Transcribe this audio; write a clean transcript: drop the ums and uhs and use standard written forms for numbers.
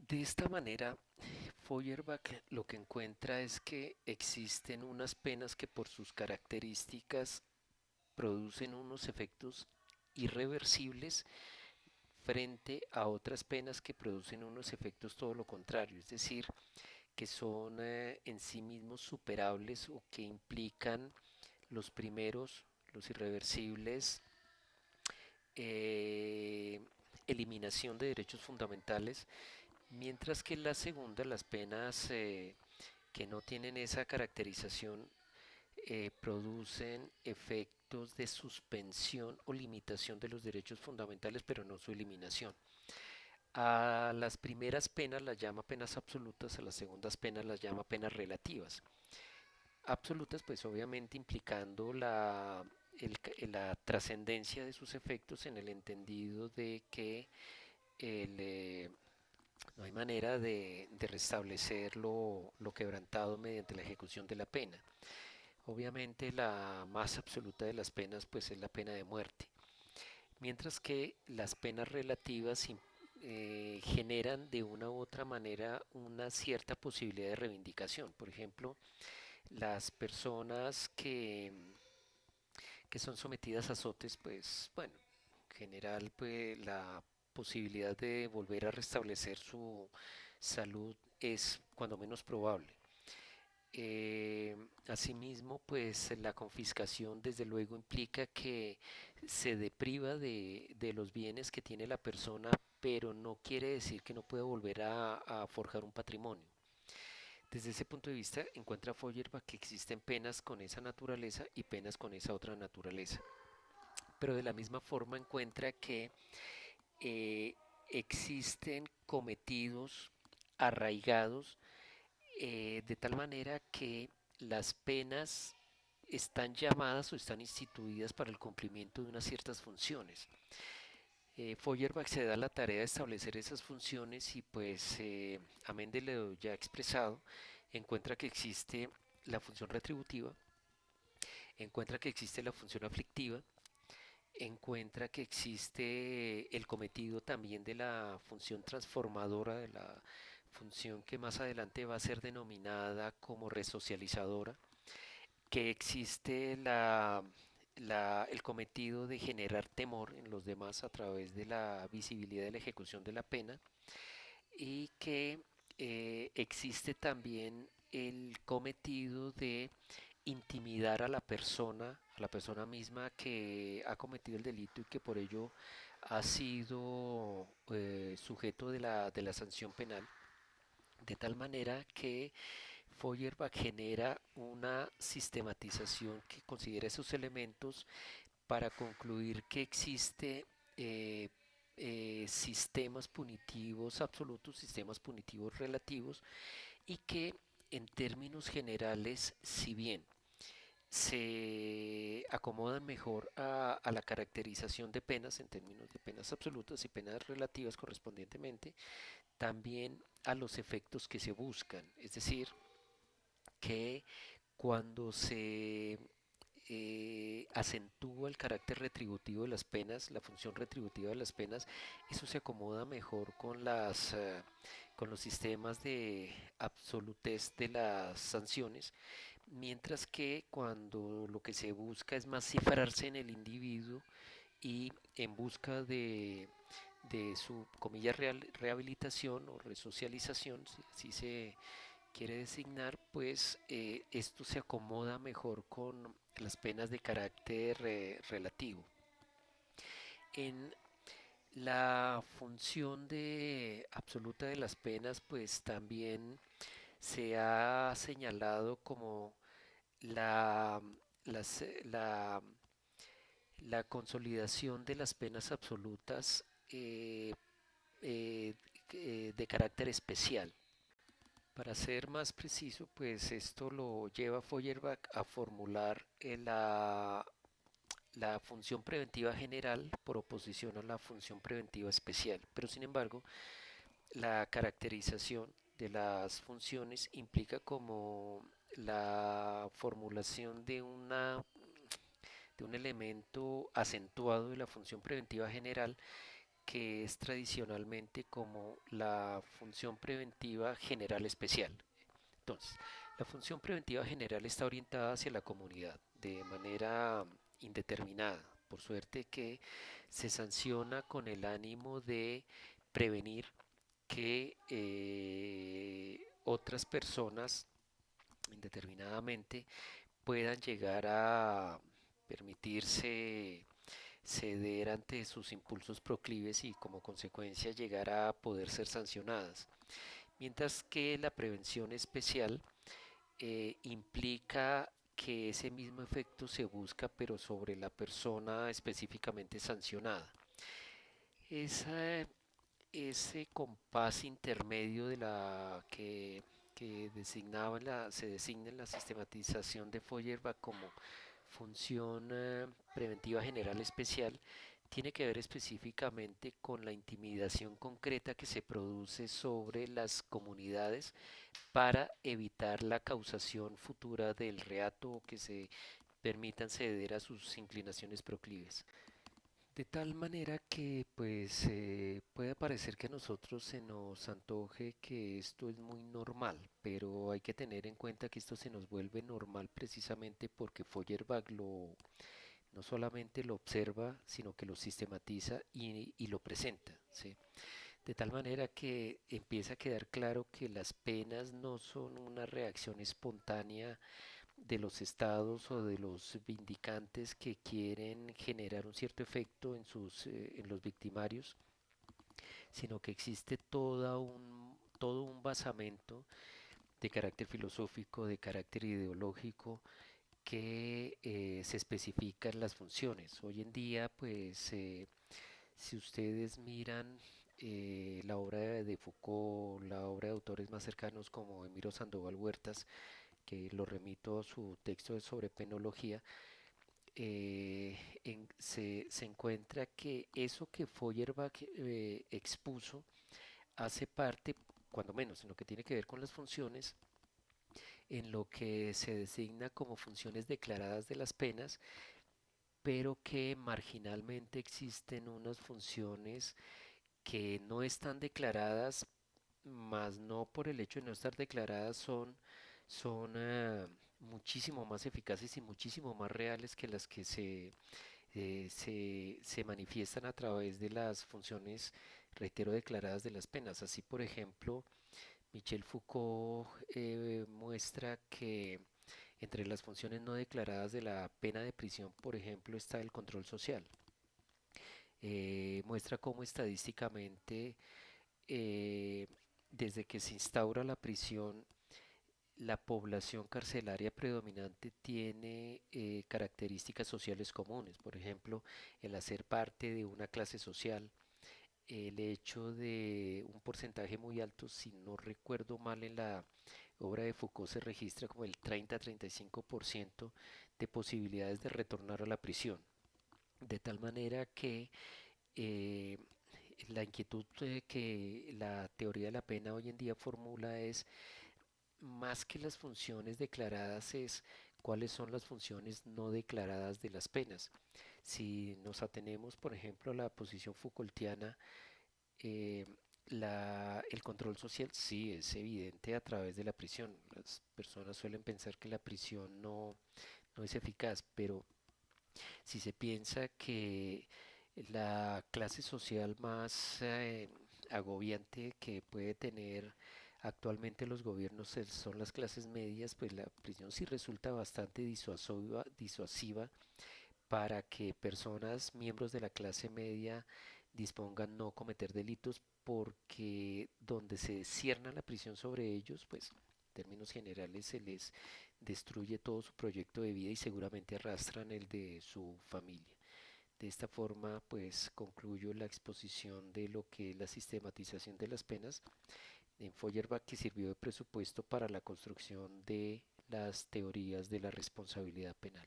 De esta manera, Feuerbach lo que encuentra es que existen unas penas que por sus características producen unos efectos irreversibles frente a otras penas que producen unos efectos todo lo contrario, es decir, que son en sí mismos superables o que implican los primeros, los irreversibles, eh, eliminación de derechos fundamentales, mientras que la segunda, las penas que no tienen esa caracterización, producen efectos de suspensión o limitación de los derechos fundamentales, pero no su eliminación. A las primeras penas las llama penas absolutas, a las segundas penas las llama penas relativas. Absolutas, pues obviamente implicando la trascendencia de sus efectos en el entendido de que el, no hay manera de restablecer lo quebrantado mediante la ejecución de la pena. Obviamente la más absoluta de las penas pues es la pena de muerte, mientras que las penas relativas generan de una u otra manera una cierta posibilidad de reivindicación. Por ejemplo, las personas que son sometidas a azotes, pues bueno, en general pues la posibilidad de volver a restablecer su salud es cuando menos probable. Asimismo, pues la confiscación desde luego implica que se depriva de los bienes que tiene la persona, pero no quiere decir que no pueda volver a forjar un patrimonio. Desde ese punto de vista, encuentra Feuerbach que existen penas con esa naturaleza y penas con esa otra naturaleza. Pero de la misma forma encuentra que eh, existen cometidos arraigados, de tal manera que las penas están llamadas o están instituidas para el cumplimiento de unas ciertas funciones. Feuerbach se da la tarea de establecer esas funciones y pues amén de lo ya expresado, encuentra que existe la función retributiva, encuentra que existe la función aflictiva, encuentra que existe el cometido también de la función transformadora, de la función que más adelante va a ser denominada como resocializadora, que existe el cometido de generar temor en los demás a través de la visibilidad de la ejecución de la pena y que existe también el cometido de intimidar a la persona misma que ha cometido el delito y que por ello ha sido sujeto de la sanción penal, de tal manera que Feuerbach genera una sistematización que considera esos elementos para concluir que existe eh, sistemas punitivos absolutos, sistemas punitivos relativos y que en términos generales, si bien se acomodan mejor a la caracterización de penas en términos de penas absolutas y penas relativas correspondientemente, también a los efectos que se buscan, es decir, que cuando se acentúa el carácter retributivo de las penas, la función retributiva de las penas, eso se acomoda mejor con con los sistemas de absolutez de las sanciones, mientras que cuando lo que se busca es más cifrarse en el individuo y en busca de su comilla rehabilitación o resocialización, si así se quiere designar, pues esto se acomoda mejor con las penas de carácter relativo. En la función de absoluta de las penas, pues también se ha señalado como la, las- la, la consolidación de las penas absolutas eh, de carácter especial. Para ser más preciso, pues esto lo lleva Feuerbach a formular la función preventiva general por oposición a la función preventiva especial. Pero sin embargo, la caracterización de las funciones implica como la formulación de un elemento acentuado de la función preventiva general que es tradicionalmente como la función preventiva general especial. Entonces, la función preventiva general está orientada hacia la comunidad de manera indeterminada. Por suerte que se sanciona con el ánimo de prevenir que otras personas indeterminadamente puedan llegar a permitirse ceder ante sus impulsos proclives y como consecuencia llegar a poder ser sancionadas. Mientras que la prevención especial implica que ese mismo efecto se busca pero sobre la persona específicamente sancionada. Esa, ese compás intermedio de la que se designa en la sistematización de Feuerbach como función preventiva general especial tiene que ver específicamente con la intimidación concreta que se produce sobre las comunidades para evitar la causación futura del reato o que se permitan ceder a sus inclinaciones proclives. De tal manera que pues puede parecer que a nosotros se nos antoje que esto es muy normal, pero hay que tener en cuenta que esto se nos vuelve normal precisamente porque Feuerbach no solamente lo observa, sino que lo sistematiza y lo presenta, ¿sí? De tal manera que empieza a quedar claro que las penas no son una reacción espontánea de los estados o de los vindicantes que quieren generar un cierto efecto en los victimarios, sino que existe todo un basamento de carácter filosófico, de carácter ideológico, que se especifica en las funciones. Hoy en día, pues, si ustedes miran la obra de Foucault, la obra de autores más cercanos como Emiro Sandoval Huertas, que lo remito a su texto sobre penología, se encuentra que eso que Feuerbach expuso hace parte, cuando menos en lo que tiene que ver con las funciones, en lo que se designa como funciones declaradas de las penas, pero que marginalmente existen unas funciones que no están declaradas, más no por el hecho de no estar declaradas, son muchísimo más eficaces y muchísimo más reales que las que se manifiestan a través de las funciones, reitero, declaradas de las penas. Así, por ejemplo, Michel Foucault muestra que entre las funciones no declaradas de la pena de prisión, por ejemplo, está el control social. Muestra cómo estadísticamente, eh, desde que se instaura la prisión, la población carcelaria predominante tiene características sociales comunes, por ejemplo, el hacer parte de una clase social, el hecho de un porcentaje muy alto, si no recuerdo mal, en la obra de Foucault se registra como el 30-35% de posibilidades de retornar a la prisión, de tal manera que eh, la inquietud que la teoría de la pena hoy en día formula es más que las funciones declaradas es cuáles son las funciones no declaradas de las penas. Si nos atenemos, por ejemplo, a la posición Foucaultiana, eh, el control social sí es evidente a través de la prisión. Las personas suelen pensar que la prisión no es eficaz, pero si se piensa que la clase social más agobiante que puede tener actualmente los gobiernos son las clases medias, pues la prisión sí resulta bastante disuasiva para que personas, miembros de la clase media, dispongan no cometer delitos porque donde se cierna la prisión sobre ellos, pues en términos generales se les destruye todo su proyecto de vida y seguramente arrastran el de su familia. De esta forma, pues concluyo la exposición de lo que es la sistematización de las penas en Feuerbach, que sirvió de presupuesto para la construcción de las teorías de la responsabilidad penal.